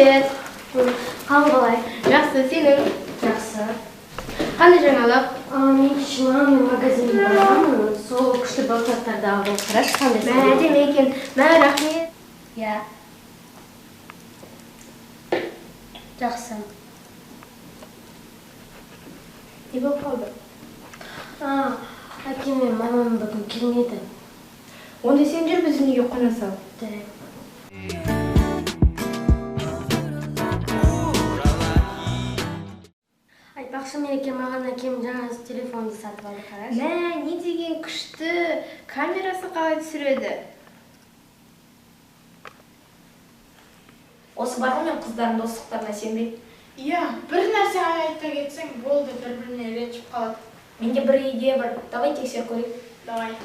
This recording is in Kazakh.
Привет. Қалай? Жақсы, сенің? Жақсы. Қандай жаңалық? Мен кеше мамамен магазинге барамын, сол күшті балқаттарды алдым. Қарашы қандай сәлем. Әдемі екен. Рахмет. Иә. Жақсы. Не болып қалды? Әкем мен мамам бүгін келмеді. Онда сен жүр, біздің үйге қона сал. Айтпақшы Мереке, маған әкем жаңа телефонды сатып алды, қарашы. Не деген күшті. Камерасы қалай түсіреді? Осы бар ғой мен қыздардың достықтарына сенбеймін. Иә, бір нәрсе айта кетсең болды, бір-біріне ренжіп қалады. Менде бір идея бар. Давай тексеріп көрейік. Давай.